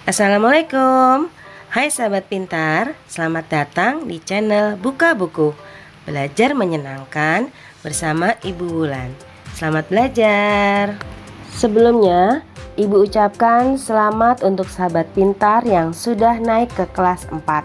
Assalamualaikum. Hai sahabat pintar, selamat datang di channel Buka Buku. Belajar menyenangkan bersama Ibu Wulan. Selamat belajar. Sebelumnya, Ibu ucapkan selamat untuk sahabat pintar yang sudah naik ke kelas 4.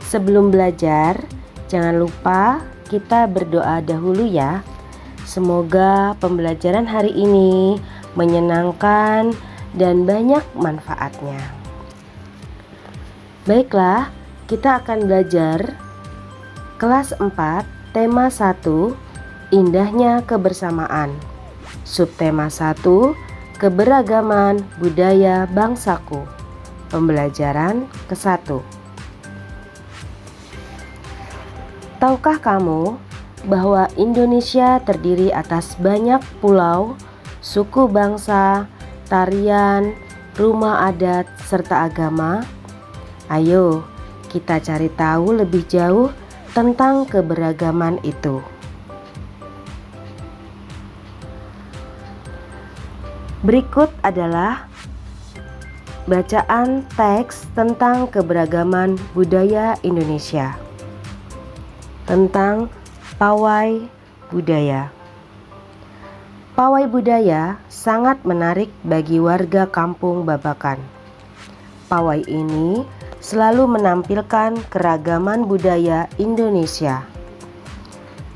Sebelum belajar, jangan lupa kita berdoa dahulu ya. Semoga pembelajaran hari ini menyenangkan dan banyak manfaatnya. Baiklah, kita akan belajar kelas 4, tema 1, indahnya kebersamaan. Subtema 1, keberagaman budaya bangsaku. Pembelajaran ke-1. Tahukah kamu bahwa Indonesia terdiri atas banyak pulau, suku bangsa, tarian, rumah adat, serta agama? Ayo, kita cari tahu lebih jauh tentang keberagaman itu. Berikut adalah bacaan teks tentang keberagaman budaya Indonesia. Tentang pawai budaya. Pawai budaya sangat menarik bagi warga kampung Babakan. Pawai ini selalu menampilkan keragaman budaya Indonesia.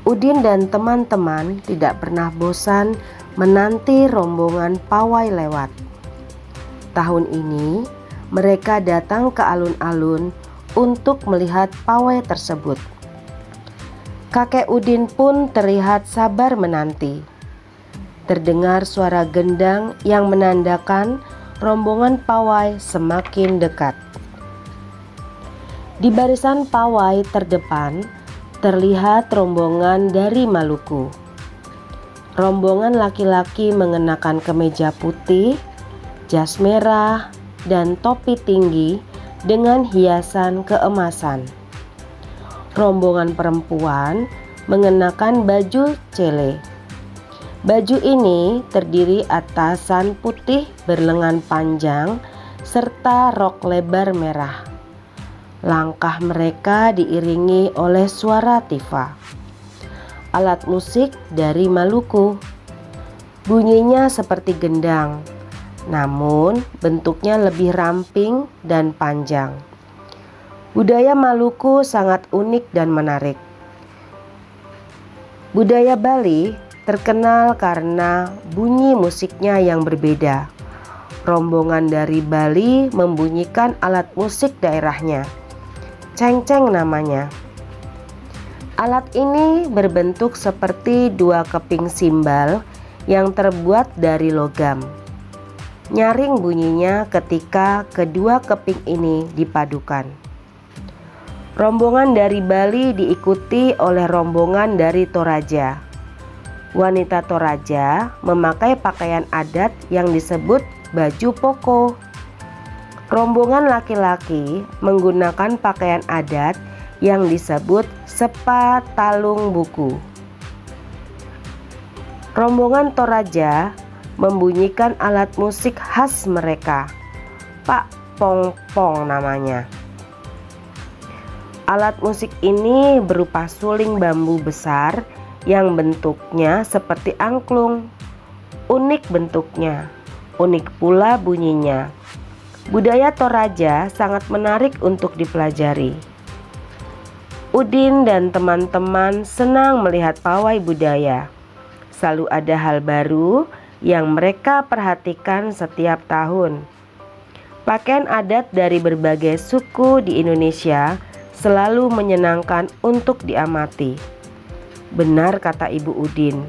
Udin dan teman-teman tidak pernah bosan menanti rombongan pawai lewat. Tahun ini mereka datang ke alun-alun untuk melihat pawai tersebut. Kakek Udin pun terlihat sabar menanti. Terdengar suara gendang yang menandakan rombongan pawai semakin dekat. Di barisan pawai terdepan terlihat rombongan dari Maluku. Rombongan laki-laki mengenakan kemeja putih, jas merah, dan topi tinggi dengan hiasan keemasan. Rombongan perempuan mengenakan baju cele. Baju ini terdiri atasan putih berlengan panjang serta rok lebar merah. Langkah mereka diiringi oleh suara tifa, alat musik dari Maluku. Bunyinya seperti gendang, namun bentuknya lebih ramping dan panjang. Budaya Maluku sangat unik dan menarik. Budaya Bali terkenal karena bunyi musiknya yang berbeda. Rombongan dari Bali membunyikan alat musik daerahnya. Cengceng namanya. Alat ini berbentuk seperti dua keping simbal yang terbuat dari logam. Nyaring bunyinya ketika kedua keping ini dipadukan. Rombongan dari Bali diikuti oleh rombongan dari Toraja. Wanita Toraja memakai pakaian adat yang disebut baju poko. Rombongan laki-laki menggunakan pakaian adat yang disebut sepa talung buku. Rombongan Toraja membunyikan alat musik khas mereka, Pak Pong Pong namanya. Alat musik ini berupa suling bambu besar yang bentuknya seperti angklung. Unik bentuknya, unik pula bunyinya. Budaya Toraja sangat menarik untuk dipelajari. Udin dan teman-teman senang melihat pawai budaya. Selalu ada hal baru yang mereka perhatikan setiap tahun. Pakaian adat dari berbagai suku di Indonesia selalu menyenangkan untuk diamati. Benar kata Ibu Udin,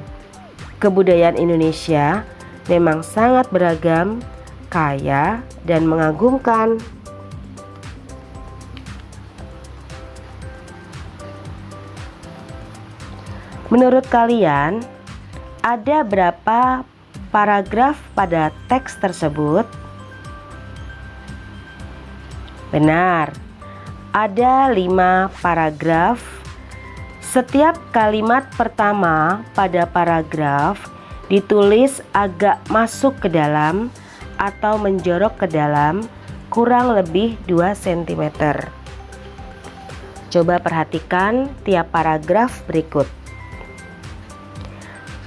kebudayaan Indonesia memang sangat beragam, kaya, dan mengagumkan. Menurut kalian, ada berapa paragraf pada teks tersebut? Benar, ada 5 paragraf. Setiap kalimat pertama pada paragraf ditulis agak masuk ke dalam atau menjorok ke dalam kurang lebih 2 cm. Coba perhatikan tiap paragraf berikut.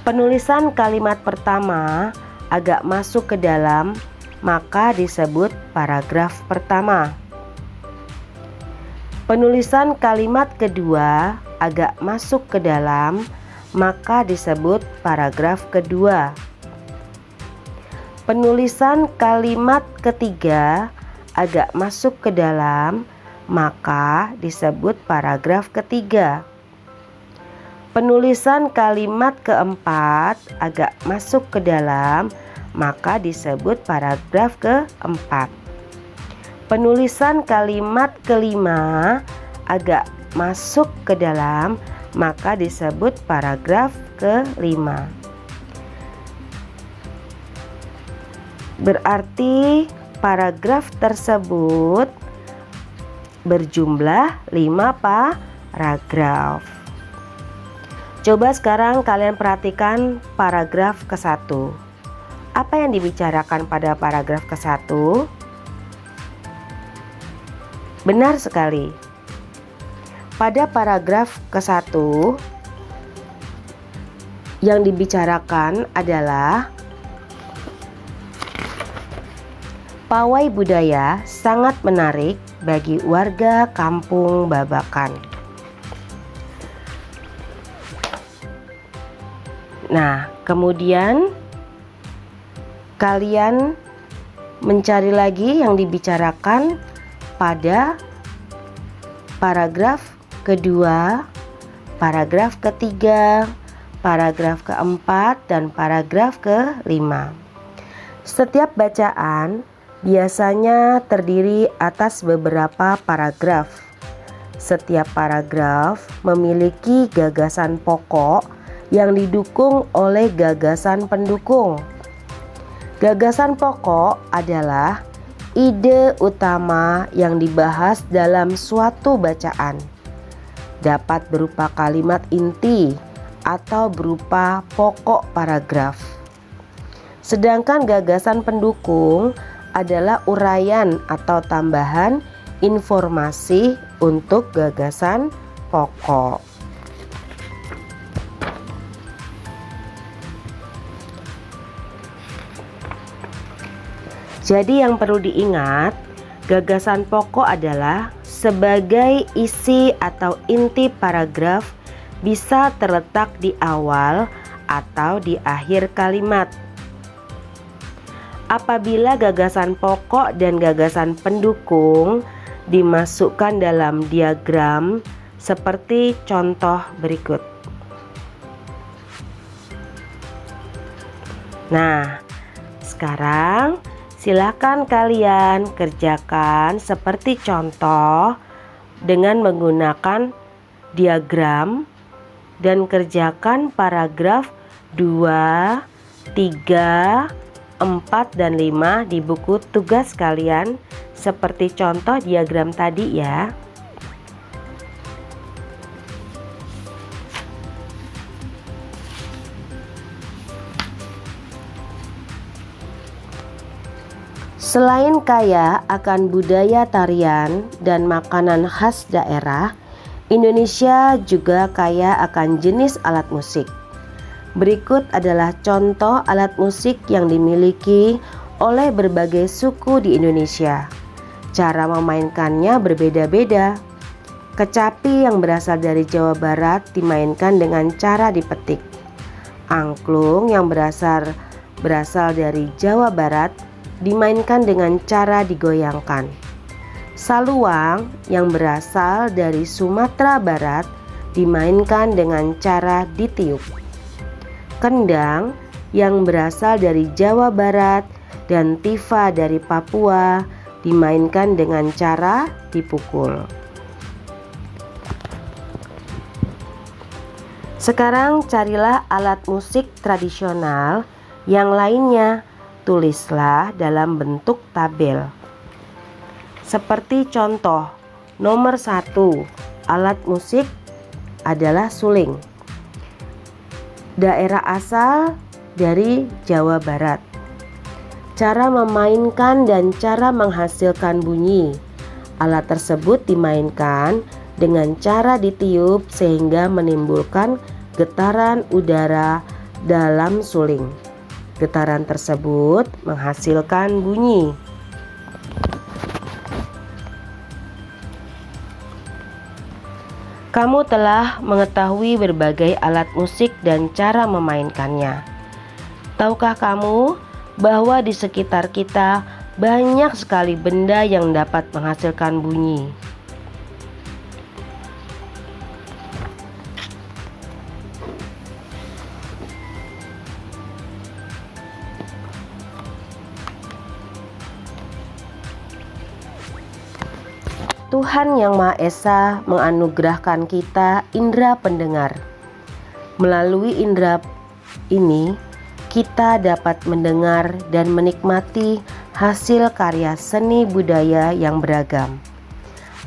Penulisan kalimat pertama agak masuk ke dalam, maka disebut paragraf pertama. Penulisan kalimat kedua agak masuk ke dalam, maka disebut paragraf kedua. Penulisan kalimat ketiga agak masuk ke dalam, maka disebut paragraf ketiga. Penulisan kalimat keempat agak masuk ke dalam, maka disebut paragraf keempat. Penulisan kalimat kelima agak masuk ke dalam, maka disebut paragraf kelima. Berarti paragraf tersebut berjumlah 5 paragraf. Coba sekarang kalian perhatikan paragraf ke-1. Apa yang dibicarakan pada paragraf ke-1? Benar sekali. Pada paragraf ke-1 yang dibicarakan adalah pawai budaya sangat menarik bagi warga Kampung Babakan. Nah, kemudian kalian mencari lagi yang dibicarakan pada paragraf kedua, paragraf ketiga, paragraf keempat, dan paragraf kelima. Setiap bacaan biasanya terdiri atas beberapa paragraf. Setiap paragraf memiliki gagasan pokok yang didukung oleh gagasan pendukung. Gagasan pokok adalah ide utama yang dibahas dalam suatu bacaan. Dapat berupa kalimat inti atau berupa pokok paragraf. Sedangkan gagasan pendukung adalah uraian atau tambahan informasi untuk gagasan pokok. Jadi yang perlu diingat, gagasan pokok adalah sebagai isi atau inti paragraf bisa terletak di awal atau di akhir kalimat. Apabila gagasan pokok dan gagasan pendukung dimasukkan dalam diagram seperti contoh berikut. Nah, sekarang silakan kalian kerjakan seperti contoh dengan menggunakan diagram dan kerjakan paragraf 2, 3, 4, dan 5 di buku tugas kalian seperti contoh diagram tadi ya. Selain kaya akan budaya tarian dan makanan khas daerah, Indonesia juga kaya akan jenis alat musik. Berikut adalah contoh alat musik yang dimiliki oleh berbagai suku di Indonesia. Cara memainkannya berbeda-beda. Kecapi yang berasal dari Jawa Barat dimainkan dengan cara dipetik. Angklung yang berasal dari Jawa Barat dimainkan dengan cara digoyangkan. Saluang yang berasal dari Sumatera Barat dimainkan dengan cara ditiup. Kendang yang berasal dari Jawa Barat dan tifa dari Papua dimainkan dengan cara dipukul. Sekarang carilah alat musik tradisional yang lainnya. Tulislah dalam bentuk tabel. Seperti contoh, nomor 1, alat musik adalah suling. Daerah asal dari Jawa Barat. cara memainkan dan cara menghasilkan bunyi. Alat tersebut dimainkan dengan cara ditiup sehingga menimbulkan getaran udara dalam suling. Getaran tersebut menghasilkan bunyi. Kamu telah mengetahui berbagai alat musik dan cara memainkannya. Tahukah kamu bahwa di sekitar kita banyak sekali benda yang dapat menghasilkan bunyi? Tuhan Yang Maha Esa menganugerahkan kita indera pendengar. Melalui indera ini, kita dapat mendengar dan menikmati hasil karya seni budaya yang beragam.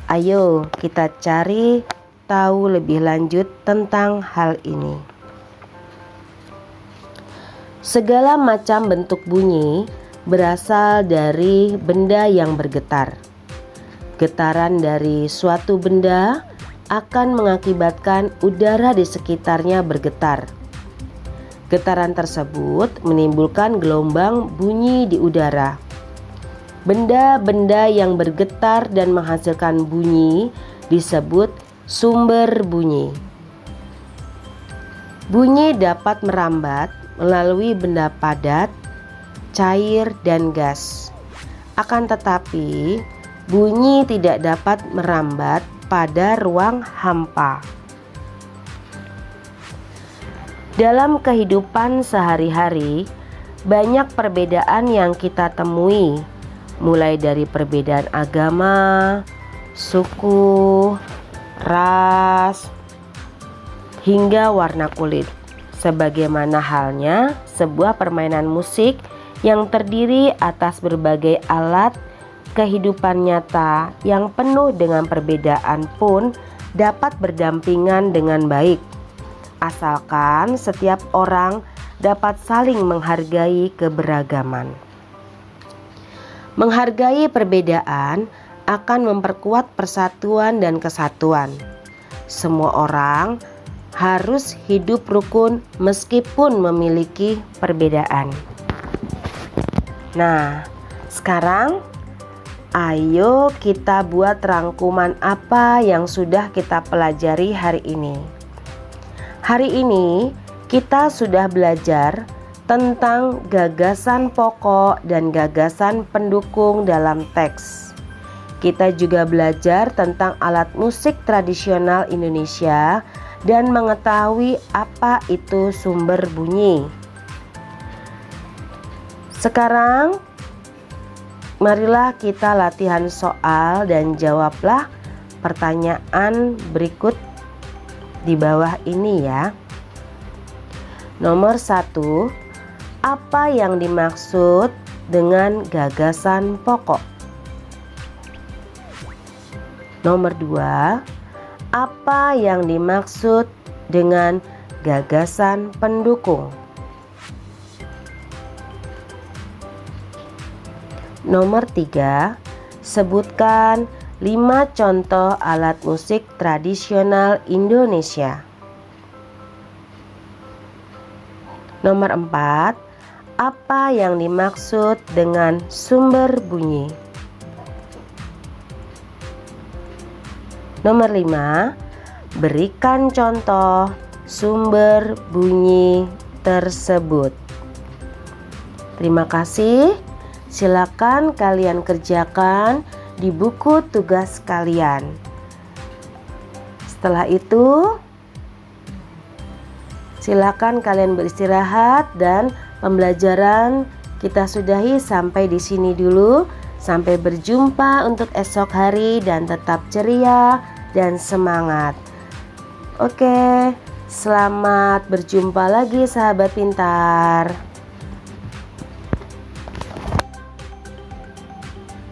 Ayo kita cari tahu lebih lanjut tentang hal ini. Segala macam bentuk bunyi berasal dari benda yang bergetar. Getaran dari suatu benda akan mengakibatkan udara di sekitarnya bergetar. Getaran tersebut menimbulkan gelombang bunyi di udara. Benda-benda yang bergetar dan menghasilkan bunyi disebut sumber bunyi. Bunyi dapat merambat melalui benda padat, cair, dan gas. Akan tetapi, bunyi tidak dapat merambat pada ruang hampa. Dalam kehidupan sehari-hari, banyak perbedaan yang kita temui, mulai dari perbedaan agama, suku, ras, hingga warna kulit. Sebagaimana halnya sebuah permainan musik yang terdiri atas berbagai alat kehidupan nyata yang penuh dengan perbedaan pun dapat berdampingan dengan baik, asalkan setiap orang dapat saling menghargai keberagaman. Menghargai perbedaan akan memperkuat persatuan dan kesatuan. Semua orang harus hidup rukun meskipun memiliki perbedaan. Nah, sekarang ayo kita buat rangkuman apa yang sudah kita pelajari hari ini. Hari ini kita sudah belajar tentang gagasan pokok dan gagasan pendukung dalam teks. Kita juga belajar tentang alat musik tradisional Indonesia dan mengetahui apa itu sumber bunyi. Sekarang marilah kita latihan soal dan jawablah pertanyaan berikut di bawah ini ya. Nomor 1, apa yang dimaksud dengan gagasan pokok? Nomor 2, apa yang dimaksud dengan gagasan pendukung? Nomor 3, sebutkan 5 contoh alat musik tradisional Indonesia. Nomor 4, apa yang dimaksud dengan sumber bunyi? Nomor 5, berikan contoh sumber bunyi tersebut. Terima kasih. Silakan kalian kerjakan di buku tugas kalian. Setelah itu, silakan kalian beristirahat dan pembelajaran kita sudahi sampai di sini dulu. Sampai berjumpa untuk esok hari dan tetap ceria dan semangat. Oke, selamat berjumpa lagi sahabat pintar.